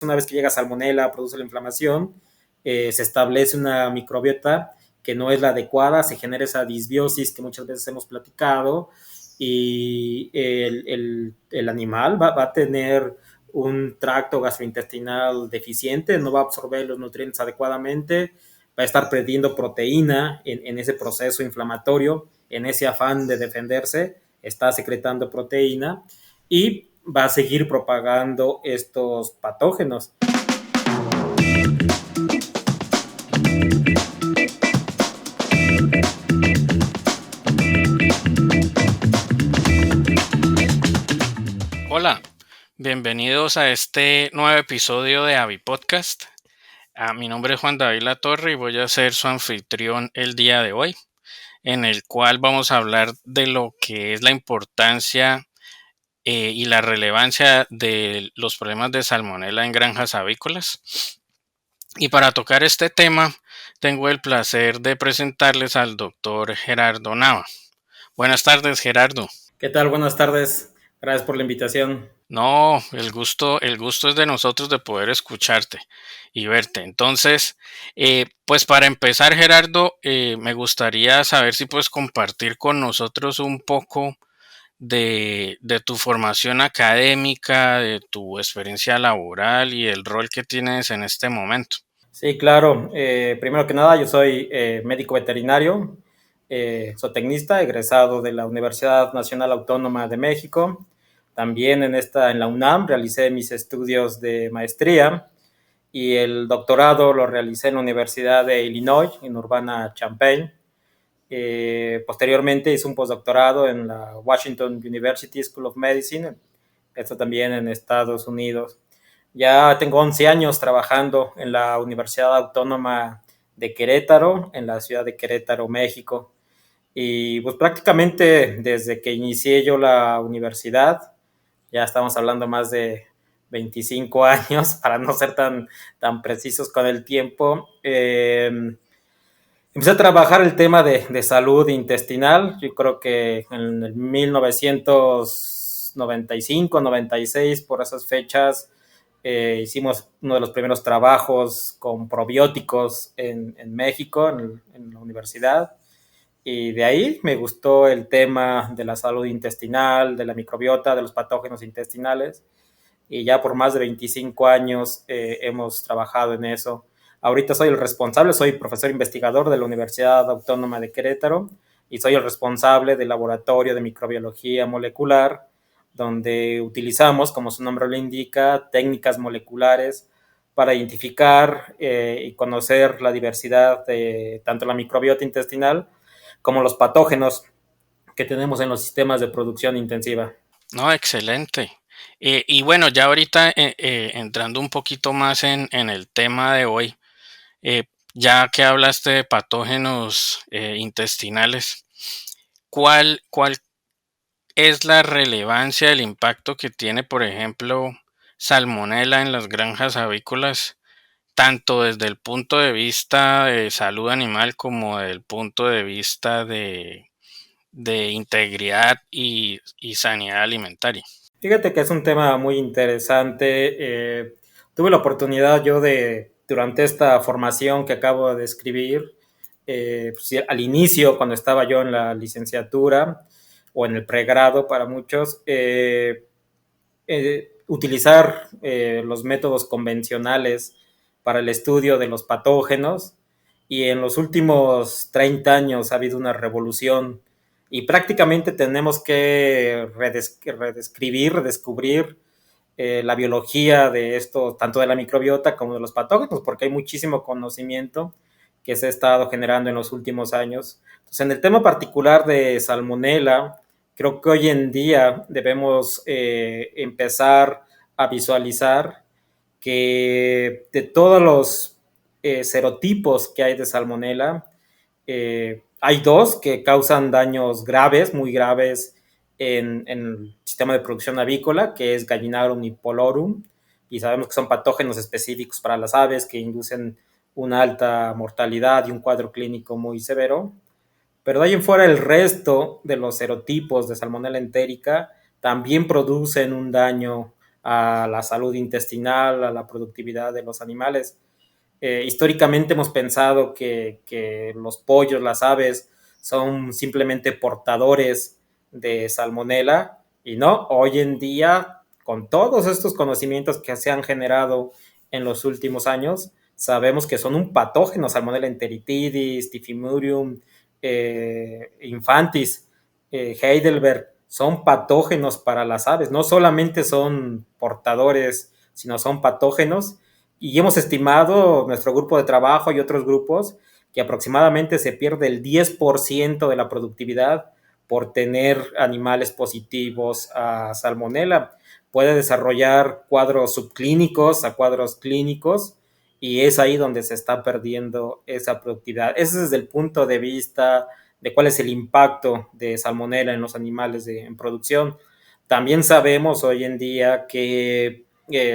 una vez que llega Salmonella, produce la inflamación, se establece una microbiota que no es la adecuada, se genera esa disbiosis que muchas veces hemos platicado y el animal va a tener un tracto gastrointestinal deficiente, no va a absorber los nutrientes adecuadamente, va a estar perdiendo proteína en ese proceso inflamatorio, en ese afán de defenderse, está secretando proteína y va a seguir propagando estos patógenos. Hola, bienvenidos a este nuevo episodio de Avi Podcast. Mi nombre es Juan David Latorre y voy a ser su anfitrión el día de hoy, en el cual vamos a hablar de lo que es la importancia y la relevancia de los problemas de salmonela en granjas avícolas. Y para tocar este tema, tengo el placer de presentarles al doctor Gerardo Nava. Buenas tardes, Gerardo. ¿Qué tal? Buenas tardes. Gracias por la invitación. No, el gusto es de nosotros de poder escucharte y verte. Entonces, pues para empezar, Gerardo, me gustaría saber si puedes compartir con nosotros un poco de tu formación académica, de tu experiencia laboral y el rol que tienes en este momento. Sí, claro. Primero que nada, yo soy médico veterinario, zootecnista, egresado de la Universidad Nacional Autónoma de México. También en la UNAM realicé mis estudios de maestría y el doctorado lo realicé en la Universidad de Illinois, en Urbana-Champaign. Posteriormente hice un postdoctorado en la Washington University School of Medicine, esto también en Estados Unidos. Ya tengo 11 años trabajando en la Universidad Autónoma de Querétaro, en la ciudad de Querétaro, México. Y pues prácticamente desde que inicié yo la universidad, ya estamos hablando más de 25 años, para no ser tan precisos con el tiempo. Empecé a trabajar el tema de salud intestinal, yo creo que en el 1995, 96, por esas fechas, hicimos uno de los primeros trabajos con probióticos en México, en la universidad, y de ahí me gustó el tema de la salud intestinal, de la microbiota, de los patógenos intestinales, y ya por más de 25 años hemos trabajado en eso. Ahorita soy el responsable, soy profesor investigador de la Universidad Autónoma de Querétaro y soy el responsable del laboratorio de microbiología molecular, donde utilizamos, como su nombre lo indica, técnicas moleculares para identificar y conocer la diversidad de tanto la microbiota intestinal como los patógenos que tenemos en los sistemas de producción intensiva. No, excelente. Y bueno, ya ahorita entrando un poquito más en el tema de hoy, eh, ya que hablaste de patógenos intestinales, ¿cuál es la relevancia, el impacto que tiene, por ejemplo, salmonela en las granjas avícolas, tanto desde el punto de vista de salud animal como desde el punto de vista de integridad y sanidad alimentaria? Fíjate que es un tema muy interesante. Tuve la oportunidad yo durante esta formación que acabo de describir, pues, sí, al inicio, cuando estaba yo en la licenciatura o en el pregrado para muchos, utilizar los métodos convencionales para el estudio de los patógenos y en los últimos 30 años ha habido una revolución y prácticamente tenemos que redescubrir la biología de esto, tanto de la microbiota como de los patógenos, porque hay muchísimo conocimiento que se ha estado generando en los últimos años. Entonces, en el tema particular de Salmonella, creo que hoy en día debemos empezar a visualizar que de todos los serotipos que hay de Salmonella, hay dos que causan daños graves, muy graves en el sistema de producción avícola, que es Gallinarum y Polorum, y sabemos que son patógenos específicos para las aves que inducen una alta mortalidad y un cuadro clínico muy severo. Pero de ahí en fuera el resto de los serotipos de Salmonella entérica también producen un daño a la salud intestinal, a la productividad de los animales. Históricamente hemos pensado que los pollos, las aves, son simplemente portadores de salmonela y no, hoy en día, con todos estos conocimientos que se han generado en los últimos años, sabemos que son un patógeno, Salmonella enteritidis, Typhimurium infantis, Heidelberg, son patógenos para las aves, no solamente son portadores, sino son patógenos y hemos estimado, nuestro grupo de trabajo y otros grupos, que aproximadamente se pierde el 10% de la productividad por tener animales positivos a salmonela. Puede desarrollar cuadros subclínicos a cuadros clínicos y es ahí donde se está perdiendo esa productividad. Ese es desde el punto de vista de cuál es el impacto de salmonela en los animales en producción. También sabemos hoy en día que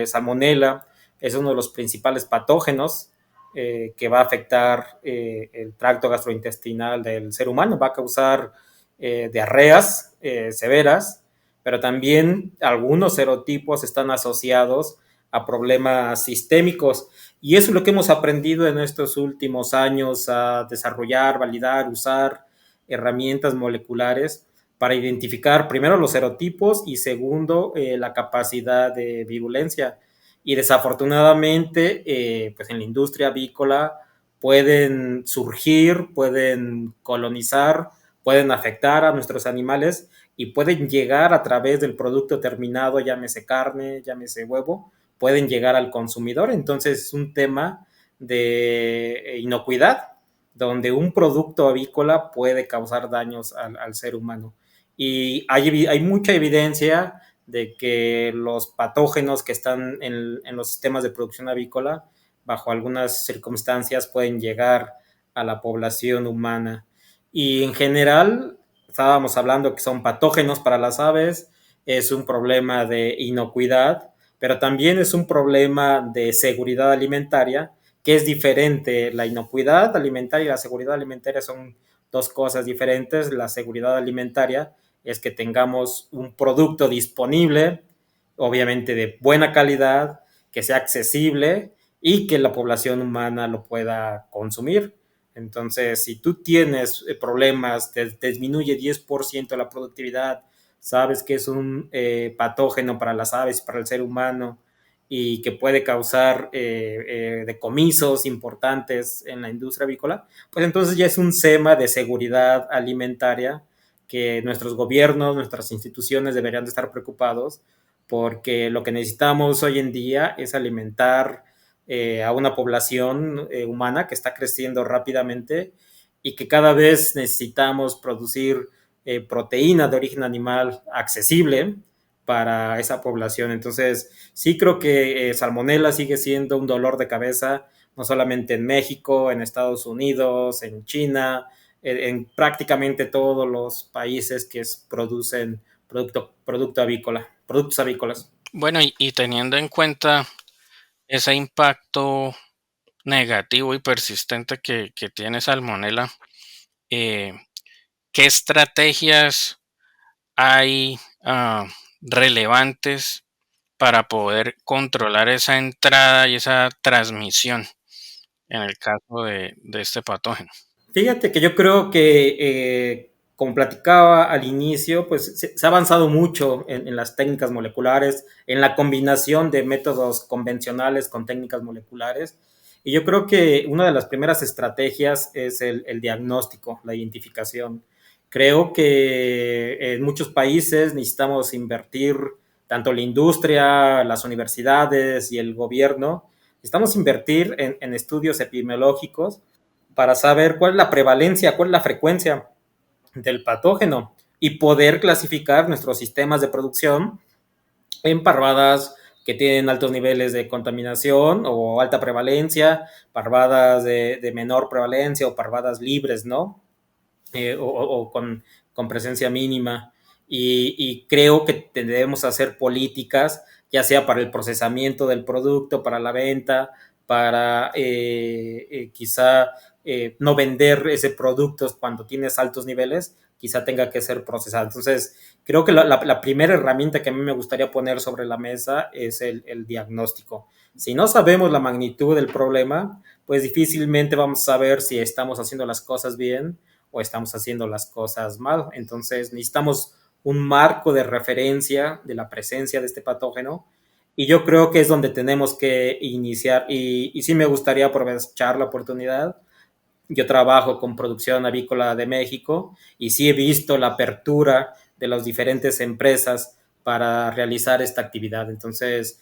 salmonela es uno de los principales patógenos que va a afectar el tracto gastrointestinal del ser humano, va a causar diarreas severas, pero también algunos serotipos están asociados a problemas sistémicos y eso es lo que hemos aprendido en estos últimos años a desarrollar, validar, usar herramientas moleculares para identificar primero los serotipos y segundo la capacidad de virulencia. Y desafortunadamente, pues en la industria avícola pueden surgir, pueden colonizar, pueden afectar a nuestros animales y pueden llegar a través del producto terminado, llámese carne, llámese huevo, pueden llegar al consumidor. Entonces es un tema de inocuidad, donde un producto avícola puede causar daños al ser humano. Y hay mucha evidencia de que los patógenos que están en los sistemas de producción avícola, bajo algunas circunstancias, pueden llegar a la población humana. Y en general, estábamos hablando que son patógenos para las aves, es un problema de inocuidad, pero también es un problema de seguridad alimentaria, que es diferente. La inocuidad alimentaria y la seguridad alimentaria son dos cosas diferentes. La seguridad alimentaria es que tengamos un producto disponible, obviamente de buena calidad, que sea accesible y que la población humana lo pueda consumir. Entonces, si tú tienes problemas, te disminuye 10% la productividad, sabes que es un patógeno para las aves y para el ser humano y que puede causar decomisos importantes en la industria avícola, pues entonces ya es un tema de seguridad alimentaria que nuestros gobiernos, nuestras instituciones deberían de estar preocupados porque lo que necesitamos hoy en día es alimentar a una población humana que está creciendo rápidamente y que cada vez necesitamos producir proteína de origen animal accesible para esa población. Entonces, sí creo que salmonella sigue siendo un dolor de cabeza, no solamente en México, en Estados Unidos, en China, en prácticamente todos los países que producen producto avícola, productos avícolas. Bueno, y teniendo en cuenta ese impacto negativo y persistente que tiene Salmonella, eh, ¿qué estrategias hay relevantes para poder controlar esa entrada y esa transmisión en el caso de este patógeno? Fíjate que yo creo que, como platicaba al inicio, pues se ha avanzado mucho en las técnicas moleculares, en la combinación de métodos convencionales con técnicas moleculares. Y yo creo que una de las primeras estrategias es el diagnóstico, la identificación. Creo que en muchos países necesitamos invertir, tanto la industria, las universidades y el gobierno, necesitamos invertir en estudios epidemiológicos para saber cuál es la prevalencia, cuál es la frecuencia del patógeno y poder clasificar nuestros sistemas de producción en parvadas que tienen altos niveles de contaminación o alta prevalencia, parvadas de menor prevalencia o parvadas libres, ¿no? O con presencia mínima. Y creo que debemos hacer políticas, ya sea para el procesamiento del producto, para la venta, para quizá no vender ese producto cuando tienes altos niveles, quizá tenga que ser procesada. Entonces, creo que la primera herramienta que a mí me gustaría poner sobre la mesa es el diagnóstico. Si no sabemos la magnitud del problema, pues difícilmente vamos a saber si estamos haciendo las cosas bien o estamos haciendo las cosas mal. Entonces, necesitamos un marco de referencia de la presencia de este patógeno y yo creo que es donde tenemos que iniciar y sí me gustaría aprovechar la oportunidad. Yo trabajo con producción avícola de México y sí he visto la apertura de las diferentes empresas para realizar esta actividad. Entonces,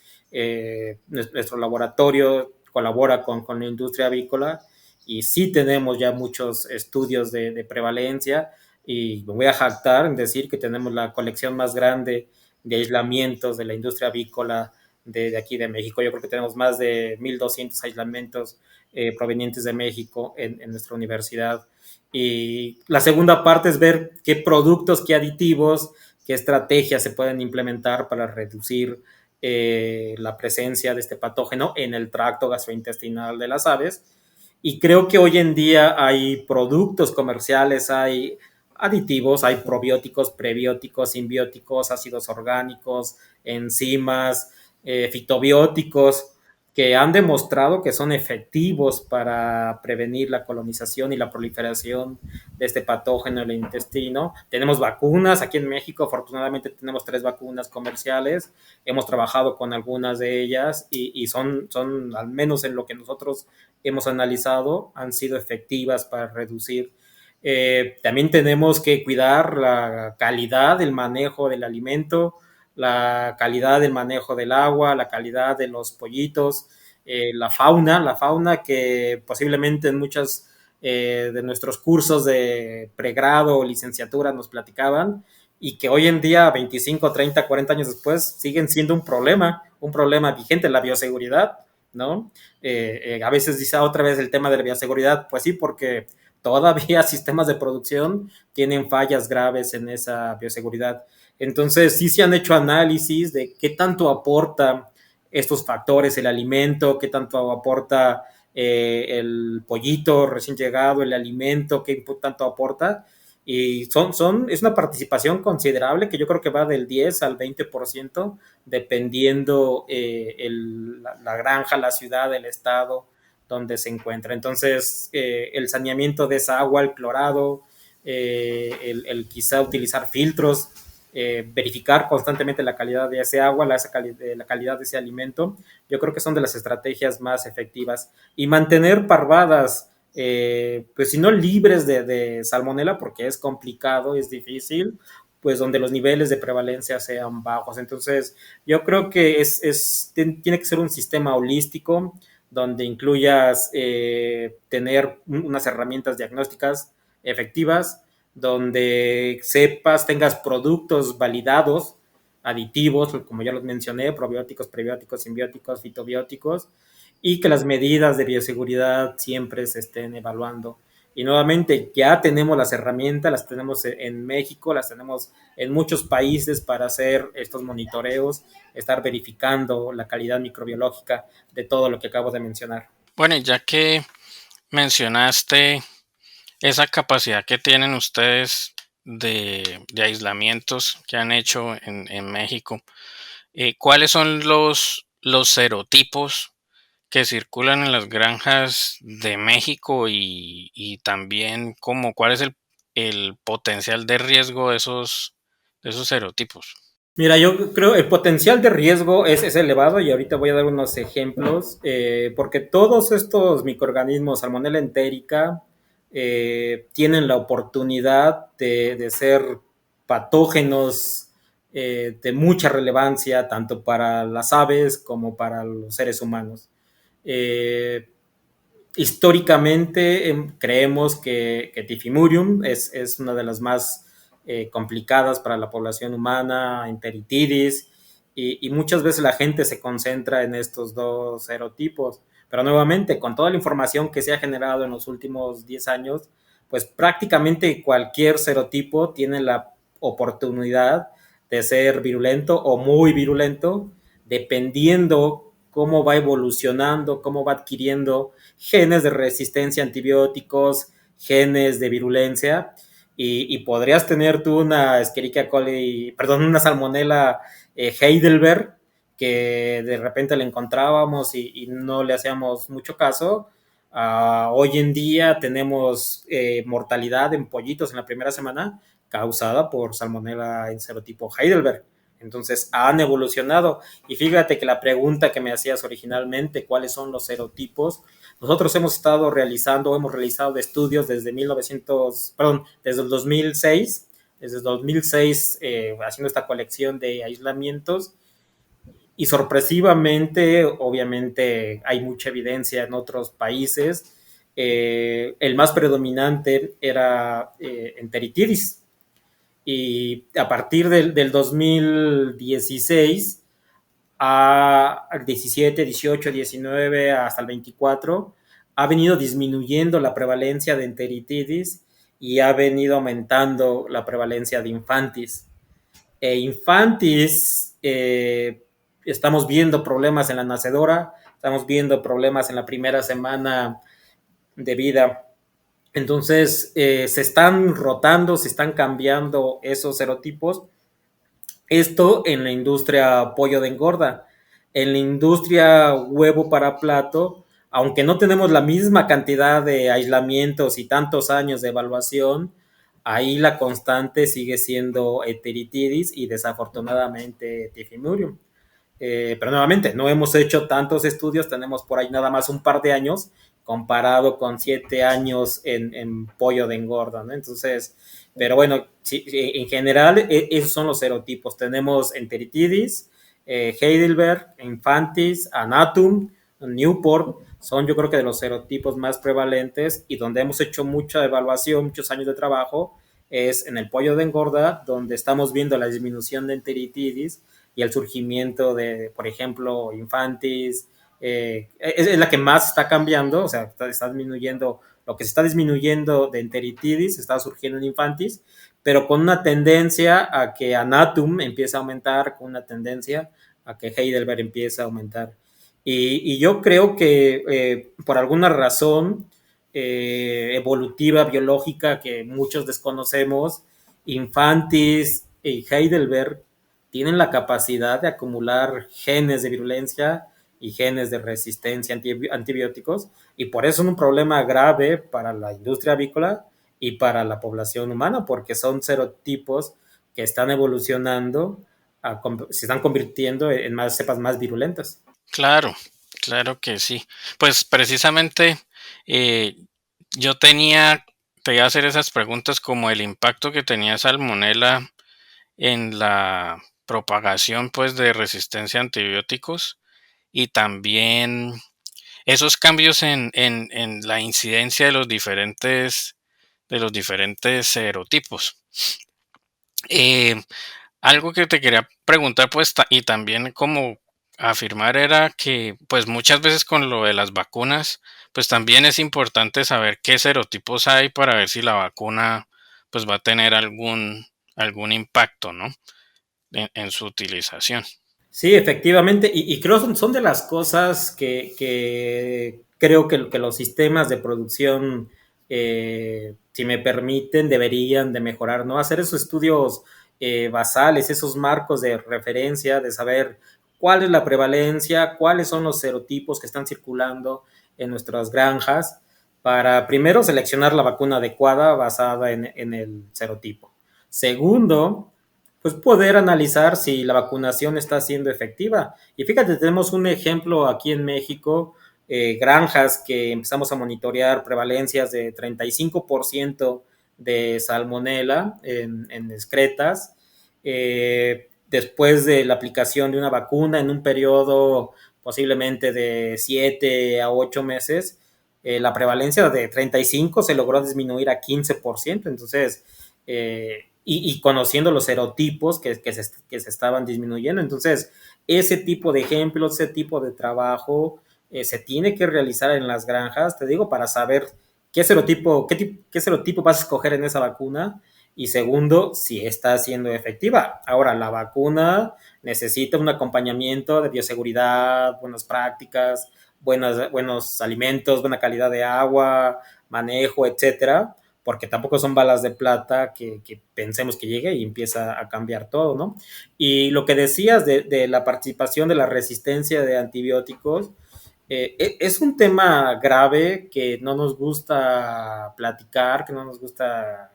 nuestro laboratorio colabora con la industria avícola y sí tenemos ya muchos estudios de prevalencia y me voy a jactar en decir que tenemos la colección más grande de aislamientos de la industria avícola de aquí de México. Yo creo que tenemos más de 1,200 aislamientos provenientes de México en nuestra universidad. Y la segunda parte es ver qué productos, qué aditivos, qué estrategias se pueden implementar para reducir la presencia de este patógeno en el tracto gastrointestinal de las aves. Y creo que hoy en día hay productos comerciales, hay aditivos, hay probióticos, prebióticos, simbióticos, ácidos orgánicos, enzimas, fitobióticos, que han demostrado que son efectivos para prevenir la colonización y la proliferación de este patógeno en el intestino. Tenemos vacunas, aquí en México afortunadamente tenemos 3 vacunas comerciales, hemos trabajado con algunas de ellas y son, al menos en lo que nosotros hemos analizado, han sido efectivas para reducir. También tenemos que cuidar la calidad del manejo del alimento, la calidad del manejo del agua, la calidad de los pollitos, la fauna que posiblemente en muchos de nuestros cursos de pregrado o licenciatura nos platicaban y que hoy en día, 25, 30, 40 años después, siguen siendo un problema vigente, la bioseguridad, ¿no? A veces dice otra vez el tema de la bioseguridad, pues sí, porque todavía sistemas de producción tienen fallas graves en esa bioseguridad. Entonces, sí se han hecho análisis de qué tanto aporta estos factores el alimento, qué tanto aporta el pollito recién llegado, el alimento, qué tanto aporta. Y es una participación considerable que yo creo que va del 10 al 20%, dependiendo la granja, la ciudad, el estado donde se encuentra. Entonces, el saneamiento de esa agua, el clorado, el quizá utilizar filtros, verificar constantemente la calidad de ese agua, la calidad de ese alimento, yo creo que son de las estrategias más efectivas. Y mantener parvadas, pues si no libres de salmonela, porque es complicado, es difícil, pues donde los niveles de prevalencia sean bajos. Entonces, yo creo que tiene que ser un sistema holístico donde incluyas tener unas herramientas diagnósticas efectivas, donde sepas, tengas productos validados, aditivos, como ya los mencioné, probióticos, prebióticos, simbióticos, fitobióticos, y que las medidas de bioseguridad siempre se estén evaluando. Y nuevamente, ya tenemos las herramientas, las tenemos en México, las tenemos en muchos países para hacer estos monitoreos, estar verificando la calidad microbiológica de todo lo que acabo de mencionar. Bueno, y ya que mencionaste esa capacidad que tienen ustedes de aislamientos que han hecho en México, ¿cuáles son los serotipos que circulan en las granjas de México y también cuál es el potencial de riesgo de esos serotipos? Mira, yo creo el potencial de riesgo es elevado y ahorita voy a dar unos ejemplos, porque todos estos microorganismos, Salmonella entérica, tienen la oportunidad de ser patógenos de mucha relevancia, tanto para las aves como para los seres humanos. Eh, Históricamente creemos que Tifimurium es una de las más complicadas para la población humana, enteritidis, y muchas veces la gente se concentra en estos dos serotipos. Pero nuevamente, con toda la información que se ha generado en los últimos 10 años, pues prácticamente cualquier serotipo tiene la oportunidad de ser virulento o muy virulento, dependiendo cómo va evolucionando, cómo va adquiriendo genes de resistencia a antibióticos, genes de virulencia. y podrías tener tú una Escherichia coli, perdón, una Salmonella Heidelberg, que de repente le encontrábamos y no le hacíamos mucho caso. Hoy en día tenemos mortalidad en pollitos en la primera semana causada por Salmonella en serotipo Heidelberg. Entonces han evolucionado. Y fíjate que la pregunta que me hacías originalmente, ¿cuáles son los serotipos? Nosotros hemos realizado estudios desde 1900, perdón, desde el 2006, desde el 2006 haciendo esta colección de aislamientos y sorpresivamente, obviamente hay mucha evidencia en otros países. El más predominante era enteritidis. Y a partir del 2016 a 17, 18, 19 hasta el 24 ha venido disminuyendo la prevalencia de enteritidis y ha venido aumentando la prevalencia de infantis. Infantis, estamos viendo problemas en la nacedora, estamos viendo problemas en la primera semana de vida. Entonces, se están rotando, se están cambiando esos serotipos. Esto en la industria pollo de engorda. En la industria huevo para plato, aunque no tenemos la misma cantidad de aislamientos y tantos años de evaluación, ahí la constante sigue siendo Enteritidis y desafortunadamente Tifimurium. Pero nuevamente, no hemos hecho tantos estudios, tenemos por ahí nada más un par de años comparado con 7 años en pollo de engorda, ¿no? Entonces, pero bueno, sí, en general, esos son los serotipos. Tenemos enteritidis, Heidelberg, infantis, anatum, Newport, son yo creo que de los serotipos más prevalentes y donde hemos hecho mucha evaluación, muchos años de trabajo, es en el pollo de engorda, donde estamos viendo la disminución de enteritidis y el surgimiento de, por ejemplo, infantis, es la que más está cambiando, o sea, está disminuyendo, lo que se está disminuyendo de enteritidis está surgiendo en infantis, pero con una tendencia a que anatum empiece a aumentar, con una tendencia a que Heidelberg empiece a aumentar. Y yo creo que por alguna razón evolutiva, biológica, que muchos desconocemos, infantis y Heidelberg tienen la capacidad de acumular genes de virulencia y genes de resistencia a antibióticos y por eso es un problema grave para la industria avícola y para la población humana porque son serotipos que están evolucionando, se están convirtiendo en más cepas más virulentas. Claro, claro que sí. Pues precisamente eh, yo te iba a hacer esas preguntas como el impacto que tenía Salmonella en la propagación pues de resistencia a antibióticos y también esos cambios en la incidencia de los diferentes serotipos. Eh, Algo que te quería preguntar, pues, y también como afirmar era que, pues, muchas veces con lo de las vacunas, pues también es importante saber qué serotipos hay para ver si la vacuna, pues, va a tener algún impacto, ¿no? En su utilización. Sí, efectivamente, y creo son de las cosas que creo que los sistemas de producción, si me permiten, deberían de mejorar, ¿no? Hacer esos estudios basales, esos marcos de referencia, de saber cuál es la prevalencia, cuáles son los serotipos que están circulando en nuestras granjas, para primero seleccionar la vacuna adecuada basada en el serotipo. Segundo, pues poder analizar si la vacunación está siendo efectiva. Y fíjate, tenemos un ejemplo aquí en México, granjas que empezamos a monitorear prevalencias de 35% de salmonela en excretas, después de la aplicación de una vacuna en un periodo posiblemente de 7 a 8 meses, la prevalencia de 35 se logró disminuir a 15%. Entonces, y conociendo los serotipos que se estaban disminuyendo. Entonces, ese tipo de ejemplos, ese tipo de trabajo se tiene que realizar en las granjas, te digo, para saber qué serotipo vas a escoger en esa vacuna y segundo, si está siendo efectiva. Ahora, la vacuna necesita un acompañamiento de bioseguridad, buenas prácticas, buenos alimentos, buena calidad de agua, manejo, etcétera, porque tampoco son balas de plata que pensemos que llegue y empieza a cambiar todo, ¿no? Y lo que decías de la participación de la resistencia de antibióticos, es un tema grave que no nos gusta platicar, que no nos gusta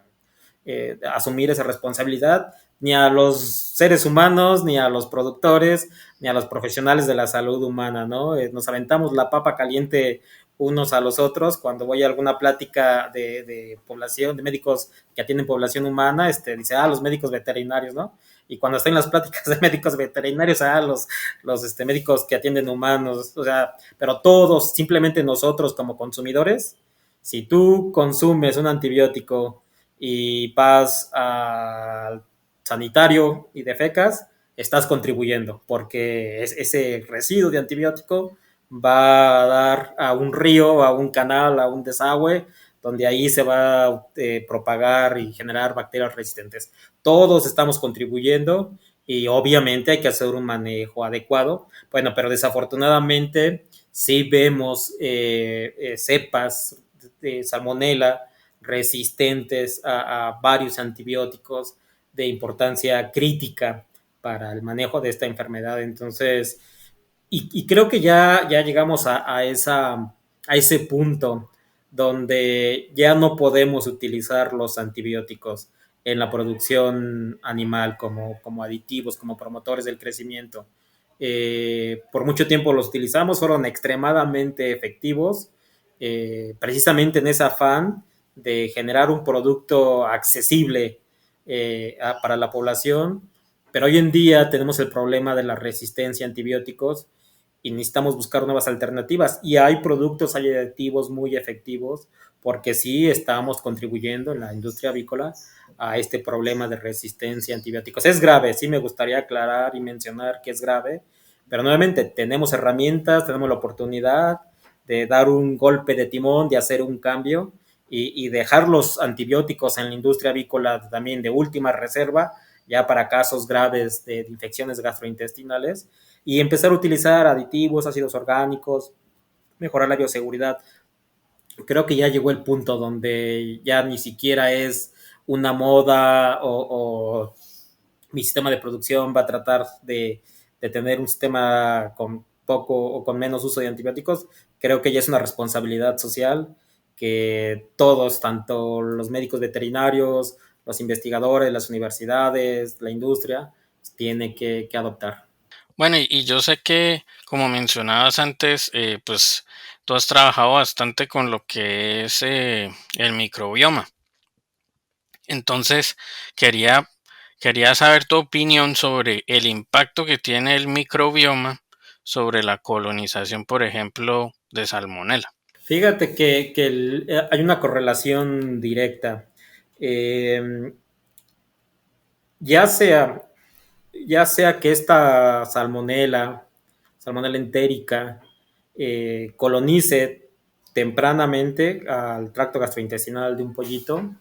asumir esa responsabilidad, ni a los seres humanos, ni a los productores, ni a los profesionales de la salud humana, ¿no? Nos aventamos la papa caliente unos a los otros. Cuando voy a alguna plática de población, de médicos que atienden población humana, dice, los médicos veterinarios, ¿no? Y cuando estoy en las pláticas de médicos veterinarios, los médicos que atienden humanos, o sea, pero todos, simplemente nosotros como consumidores, si tú consumes un antibiótico y vas al sanitario y defecas, estás contribuyendo, porque ese residuo de antibiótico va a dar a un río, a un canal, a un desagüe, donde ahí se va a propagar y generar bacterias resistentes. Todos estamos contribuyendo y obviamente hay que hacer un manejo adecuado. Bueno, pero desafortunadamente sí vemos cepas de salmonela resistentes a varios antibióticos de importancia crítica para el manejo de esta enfermedad. Entonces, y creo que ya llegamos a ese punto donde ya no podemos utilizar los antibióticos en la producción animal como aditivos, como promotores del crecimiento. Por mucho tiempo los utilizamos, fueron extremadamente efectivos, precisamente en ese afán de generar un producto accesible para la población, pero hoy en día tenemos el problema de la resistencia a antibióticos y necesitamos buscar nuevas alternativas. Y hay productos, hay aditivos muy efectivos, porque sí estamos contribuyendo en la industria avícola a este problema de resistencia a antibióticos. Es grave, sí me gustaría aclarar y mencionar que es grave, pero nuevamente tenemos herramientas, tenemos la oportunidad de dar un golpe de timón, de hacer un cambio y dejar los antibióticos en la industria avícola también de última reserva, ya para casos graves de infecciones gastrointestinales, y empezar a utilizar aditivos, ácidos orgánicos, mejorar la bioseguridad. Creo que ya llegó el punto donde ya ni siquiera es una moda o mi sistema de producción va a tratar de tener un sistema con poco o con menos uso de antibióticos. Creo que ya es una responsabilidad social que todos, tanto los médicos veterinarios, los investigadores, las universidades, la industria, tiene que adoptar. Bueno, y yo sé que, como mencionabas antes, pues tú has trabajado bastante con lo que es el microbioma. Entonces, quería, quería saber tu opinión sobre el impacto que tiene el microbioma sobre la colonización, por ejemplo, de salmonela. Fíjate que hay una correlación directa. Eh, ya sea ya sea que esta salmonela entérica, colonice tempranamente al tracto gastrointestinal de un pollito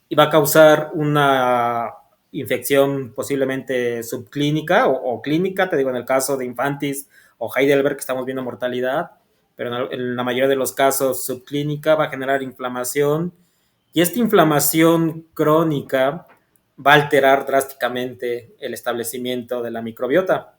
y va a causar una infección posiblemente subclínica o clínica, te digo, en el caso de Infantis o Heidelberg, que estamos viendo mortalidad, pero en la mayoría de los casos subclínica va a generar inflamación y esta inflamación crónica va a alterar drásticamente el establecimiento de la microbiota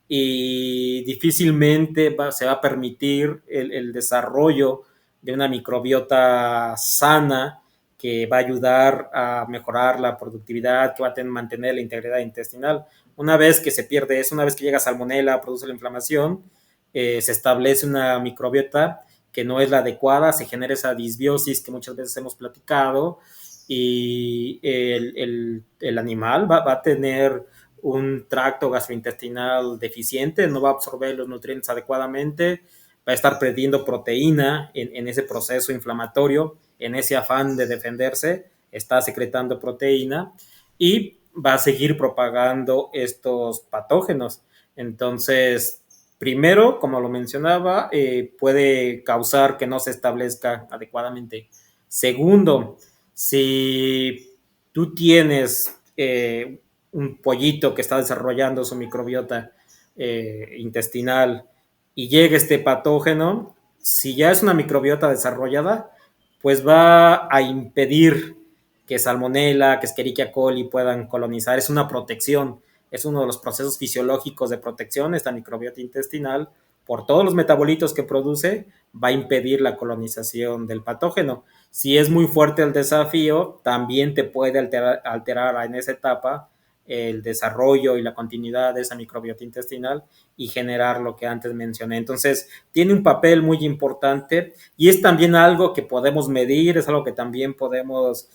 y difícilmente se va a permitir el desarrollo de una microbiota sana que va a ayudar a mejorar la productividad, que va a mantener la integridad intestinal. Una vez que se pierde eso, una vez que llega salmonela, produce la inflamación, se establece una microbiota que no es la adecuada, se genera esa disbiosis que muchas veces hemos platicado y el animal va a tener un tracto gastrointestinal deficiente, no va a absorber los nutrientes adecuadamente, va a estar perdiendo proteína en ese proceso inflamatorio, en ese afán de defenderse, está secretando proteína y va a seguir propagando estos patógenos. Entonces, primero, como lo mencionaba, puede causar que no se establezca adecuadamente. Segundo, si tú tienes un pollito que está desarrollando su microbiota intestinal y llega este patógeno, si ya es una microbiota desarrollada, pues va a impedir que Salmonella, que Escherichia coli puedan colonizar. Es una protección, es uno de los procesos fisiológicos de protección, esta microbiota intestinal, por todos los metabolitos que produce, va a impedir la colonización del patógeno. Si es muy fuerte el desafío, también te puede alterar en esa etapa el desarrollo y la continuidad de esa microbiota intestinal y generar lo que antes mencioné. Entonces, tiene un papel muy importante y es también algo que podemos medir, es algo que también podemos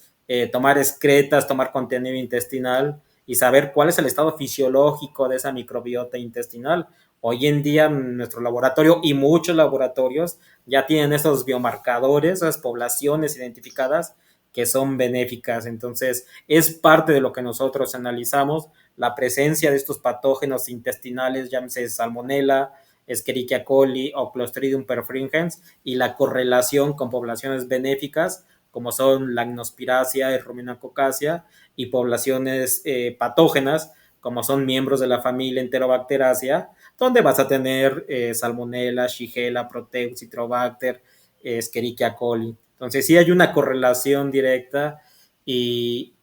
tomar excretas, tomar contenido intestinal y saber cuál es el estado fisiológico de esa microbiota intestinal. Hoy en día nuestro laboratorio y muchos laboratorios ya tienen esos biomarcadores, esas poblaciones identificadas que son benéficas. Entonces, es parte de lo que nosotros analizamos, la presencia de estos patógenos intestinales, llámese Salmonella, Escherichia coli o Clostridium perfringens, y la correlación con poblaciones benéficas, como son la Lactospiracia y Ruminacoccasia, y poblaciones patógenas, como son miembros de la familia Enterobacteraceae, donde vas a tener Salmonella, Shigella, Proteus, Citrobacter, Escherichia coli. Entonces sí hay una correlación directa y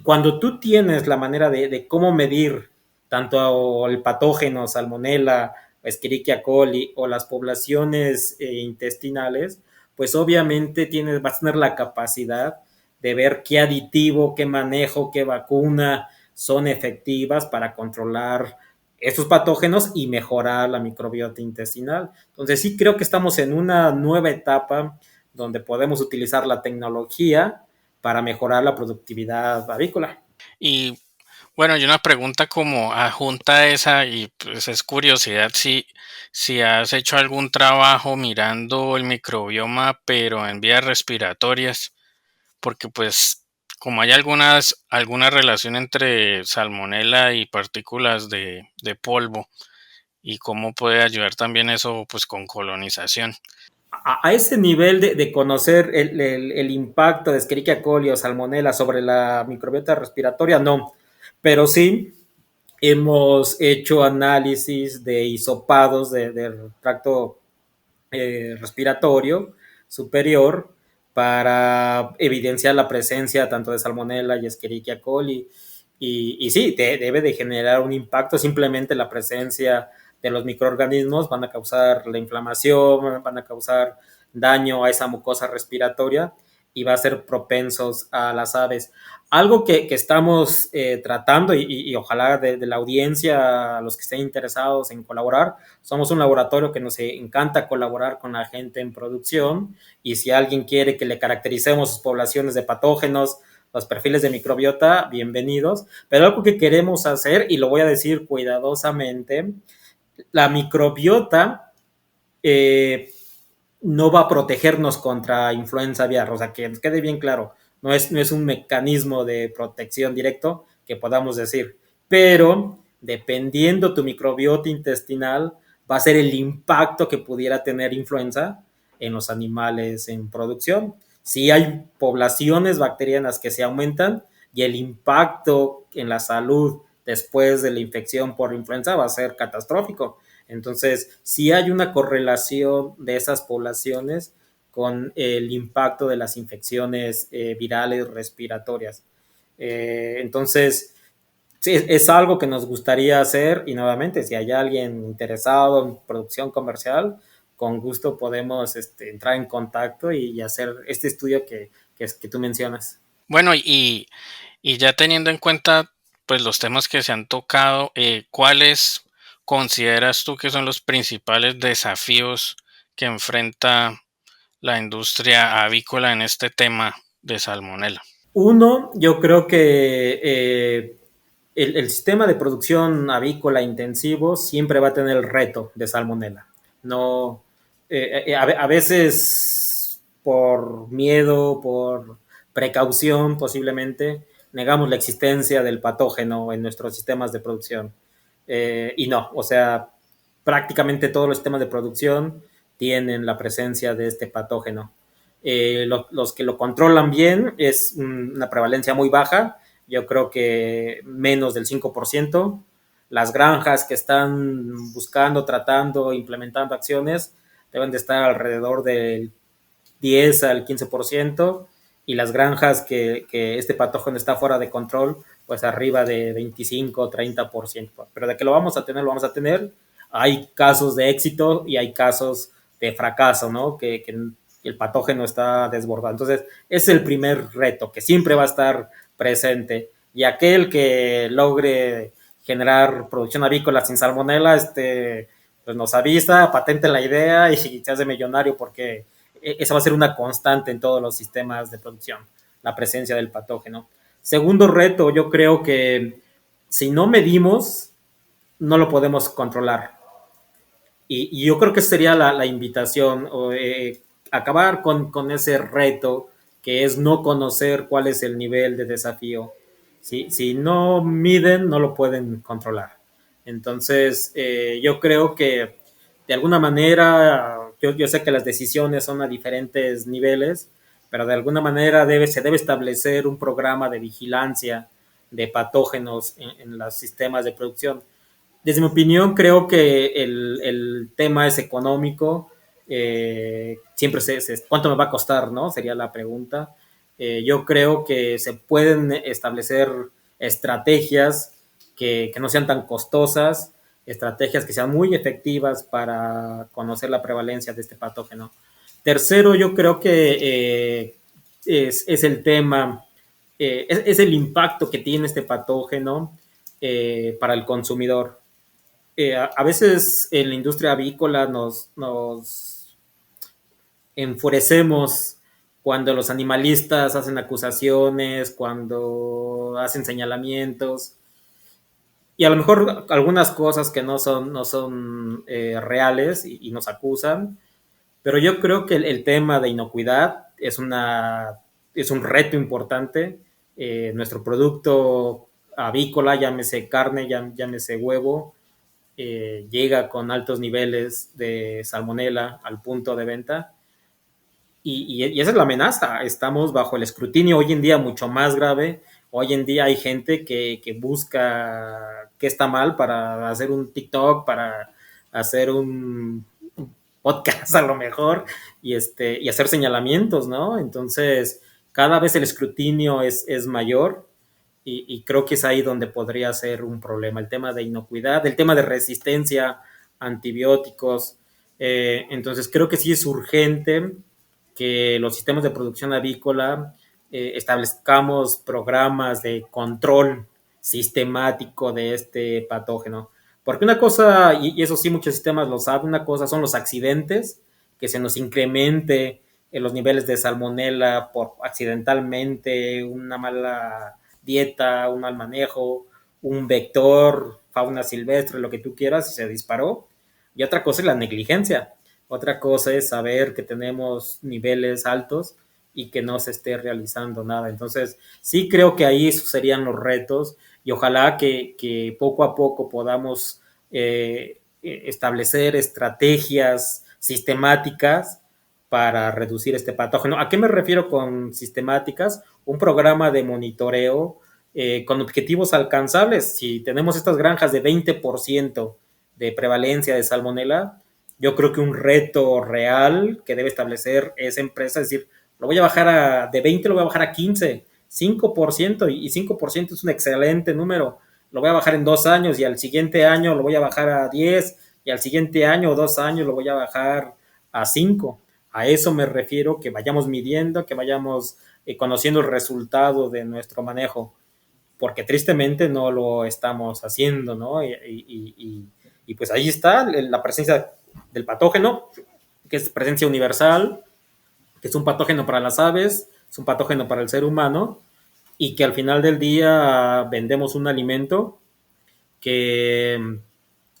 cuando tú tienes la manera de cómo medir tanto el patógeno, Salmonella, Escherichia coli o las poblaciones intestinales, pues obviamente vas a tener la capacidad de ver qué aditivo, qué manejo, qué vacuna son efectivas para controlar estos patógenos y mejorar la microbiota intestinal. Entonces sí creo que estamos en una nueva etapa donde podemos utilizar la tecnología para mejorar la productividad avícola. Y bueno, y una pregunta como adjunta a esa, y pues es curiosidad si has hecho algún trabajo mirando el microbioma, pero en vías respiratorias, porque pues como hay alguna relación entre salmonela y partículas de polvo, y cómo puede ayudar también eso pues con colonización. A ese nivel de conocer el impacto de Escherichia coli o Salmonella sobre la microbiota respiratoria, no, pero sí hemos hecho análisis de hisopados del tracto respiratorio superior para evidenciar la presencia tanto de Salmonella y Escherichia coli. Y sí, debe de generar un impacto simplemente la presencia de los microorganismos, van a causar la inflamación, van a causar daño a esa mucosa respiratoria y va a ser propensos a las aves. Algo que estamos tratando y ojalá de la audiencia, a los que estén interesados en colaborar, somos un laboratorio que nos encanta colaborar con la gente en producción y si alguien quiere que le caractericemos sus poblaciones de patógenos, los perfiles de microbiota, bienvenidos. Pero algo que queremos hacer, y lo voy a decir cuidadosamente, la microbiota no va a protegernos contra influenza aviar, o sea, que nos quede bien claro, no es un mecanismo de protección directo que podamos decir, pero dependiendo tu microbiota intestinal, va a ser el impacto que pudiera tener influenza en los animales en producción. Si hay poblaciones bacterianas que se aumentan y el impacto en la salud después de la infección por influenza va a ser catastrófico. Entonces, sí hay una correlación de esas poblaciones con el impacto de las infecciones virales respiratorias. Entonces, sí, es algo que nos gustaría hacer y nuevamente, si hay alguien interesado en producción comercial, con gusto podemos entrar en contacto y hacer este estudio que tú mencionas. Bueno, y ya teniendo en cuenta pues los temas que se han tocado, ¿cuáles consideras tú que son los principales desafíos que enfrenta la industria avícola en este tema de salmonela? Uno, yo creo que el sistema de producción avícola intensivo siempre va a tener el reto de salmonela. No, a veces por miedo, por precaución posiblemente, negamos la existencia del patógeno en nuestros sistemas de producción. Y no, o sea, prácticamente todos los sistemas de producción tienen la presencia de este patógeno. Los que lo controlan bien es una prevalencia muy baja, yo creo que menos del 5%. Las granjas que están buscando, tratando, implementando acciones deben de estar alrededor del 10 al 15%, y las granjas que este patógeno está fuera de control, pues arriba de 25 o 30%. Pero de que lo vamos a tener, lo vamos a tener. Hay casos de éxito y hay casos de fracaso, ¿no? Que el patógeno está desbordado. Entonces, es el primer reto que siempre va a estar presente. Y aquel que logre generar producción avícola sin salmonela, pues nos avisa, patente la idea y se hace millonario, porque esa va a ser una constante en todos los sistemas de producción, la presencia del patógeno. Segundo reto, yo creo que si no medimos, no lo podemos controlar. Y yo creo que sería la invitación, acabar con ese reto que es no conocer cuál es el nivel de desafío. Si no miden, no lo pueden controlar. Entonces, yo creo que de alguna manera, yo sé que las decisiones son a diferentes niveles, pero de alguna manera se debe establecer un programa de vigilancia de patógenos en los sistemas de producción. Desde mi opinión, creo que el tema es económico. Siempre ¿cuánto me va a costar, no? Sería la pregunta. Yo creo que se pueden establecer estrategias que no sean tan costosas, estrategias que sean muy efectivas para conocer la prevalencia de este patógeno. Tercero, yo creo que es el tema, es el impacto que tiene este patógeno para el consumidor. A veces en la industria avícola nos enfurecemos cuando los animalistas hacen acusaciones, cuando hacen señalamientos, y a lo mejor algunas cosas que no son reales, y nos acusan, pero yo creo que el tema de inocuidad es un reto importante. Nuestro producto avícola, llámese carne, llámese huevo, llega con altos niveles de salmonela al punto de venta, y esa es la amenaza. Estamos bajo el escrutinio hoy en día mucho más grave. Hoy en día hay gente que busca qué está mal para hacer un TikTok, para hacer un podcast a lo mejor, y hacer señalamientos, ¿no? Entonces, cada vez el escrutinio es mayor, y creo que es ahí donde podría ser un problema, el tema de inocuidad, el tema de resistencia a antibióticos. Entonces, creo que sí es urgente que los sistemas de producción avícola establezcamos programas de control sistemático de este patógeno. Porque una cosa, y eso sí muchos sistemas lo saben, una cosa son los accidentes, que se nos incremente en los niveles de salmonela por accidentalmente, una mala dieta, un mal manejo, un vector, fauna silvestre, lo que tú quieras, y se disparó. Y otra cosa es la negligencia. Otra cosa es saber que tenemos niveles altos y que no se esté realizando nada. Entonces, sí creo que ahí esos serían los retos, y ojalá que poco a poco podamos establecer estrategias sistemáticas para reducir este patógeno. ¿A qué me refiero con sistemáticas? Un programa de monitoreo con objetivos alcanzables. Si tenemos estas granjas de 20% de prevalencia de salmonela, yo creo que un reto real que debe establecer esa empresa es decir, lo voy a bajar de 20, lo voy a bajar a 15, 5%, y 5% es un excelente número. Lo voy a bajar en 2 años, y al siguiente año lo voy a bajar a 10, y al siguiente año o 2 años lo voy a bajar a 5. A eso me refiero, que vayamos midiendo, que vayamos conociendo el resultado de nuestro manejo, porque tristemente no lo estamos haciendo, ¿no? Y pues ahí está la presencia del patógeno, que es presencia universal, que es un patógeno para las aves, es un patógeno para el ser humano, y que al final del día vendemos un alimento que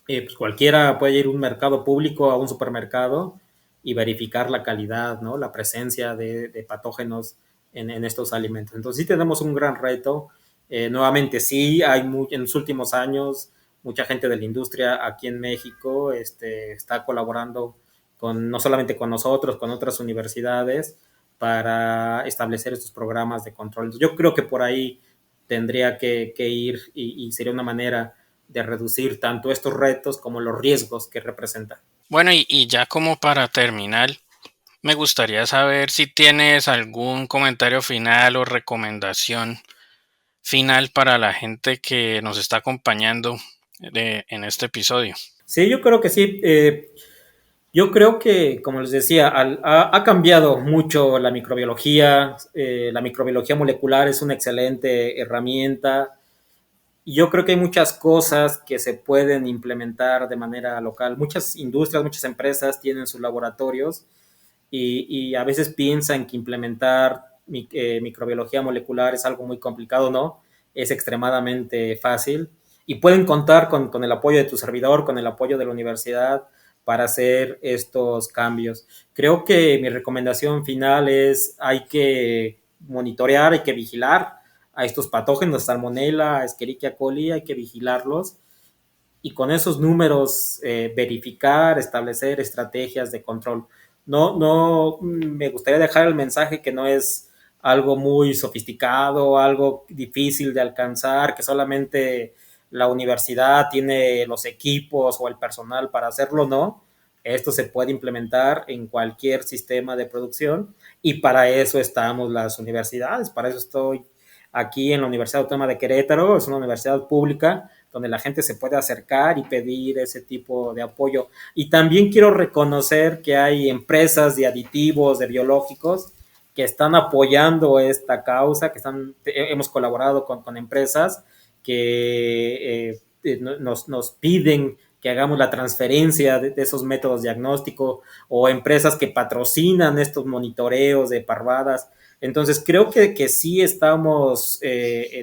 pues cualquiera puede ir a un mercado público, a un supermercado, y verificar la calidad, ¿no? La presencia de patógenos en estos alimentos. Entonces sí tenemos un gran reto. Nuevamente sí, en los últimos años mucha gente de la industria aquí en México está colaborando no solamente con nosotros, con otras universidades, para establecer estos programas de control. Entonces, yo creo que por ahí tendría que ir, y sería una manera de reducir tanto estos retos como los riesgos que representan. Bueno, y ya como para terminar, me gustaría saber si tienes algún comentario final o recomendación final para la gente que nos está acompañando en este episodio. Sí, yo creo que sí. Yo creo que, como les decía, ha cambiado mucho la microbiología. La microbiología molecular es una excelente herramienta. Y yo creo que hay muchas cosas que se pueden implementar de manera local. Muchas industrias, muchas empresas tienen sus laboratorios y a veces piensan que implementar microbiología molecular es algo muy complicado, ¿no? Es extremadamente fácil y pueden contar con el apoyo de tu servidor, con el apoyo de la universidad para hacer estos cambios. Creo que mi recomendación final es hay que monitorear, hay que vigilar a estos patógenos, Salmonella, Escherichia coli, hay que vigilarlos y con esos números verificar, establecer estrategias de control. No, me gustaría dejar el mensaje que no es algo muy sofisticado, algo difícil de alcanzar, que solamente la universidad tiene los equipos o el personal para hacerlo, no. Esto se puede implementar en cualquier sistema de producción y para eso estamos las universidades, para eso estoy aquí en la Universidad Autónoma de Querétaro, es una universidad pública donde la gente se puede acercar y pedir ese tipo de apoyo. Y también quiero reconocer que hay empresas de aditivos, de biológicos, que están apoyando esta causa, hemos colaborado con empresas que nos piden que hagamos la transferencia de esos métodos diagnósticos o empresas que patrocinan estos monitoreos de parvadas. Entonces creo que sí estamos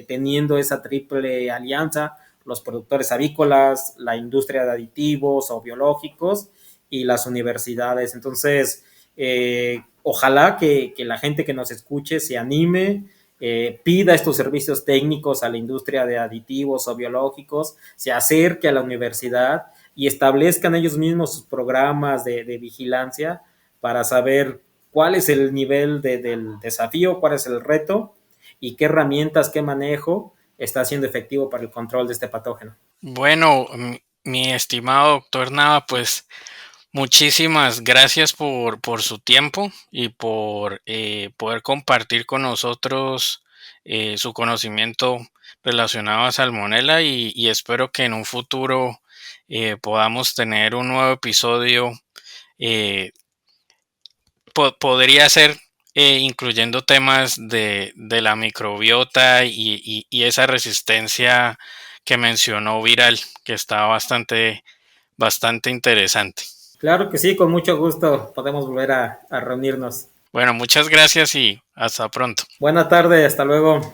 teniendo esa triple alianza, los productores avícolas, la industria de aditivos o biológicos y las universidades. Entonces, ojalá que la gente que nos escuche se anime, pida estos servicios técnicos a la industria de aditivos o biológicos, se acerque a la universidad y establezcan ellos mismos sus programas de vigilancia para saber cuál es el nivel del desafío, cuál es el reto y qué herramientas, qué manejo está siendo efectivo para el control de este patógeno. Bueno, mi estimado doctor Nava, pues muchísimas gracias por su tiempo y por poder compartir con nosotros su conocimiento relacionado a Salmonella y espero que en un futuro podamos tener un nuevo episodio. eh, Podría ser incluyendo temas de la microbiota y esa resistencia que mencionó viral, que está bastante interesante. Claro que sí, con mucho gusto podemos volver a reunirnos. Bueno, muchas gracias y hasta pronto. Buena tarde, hasta luego.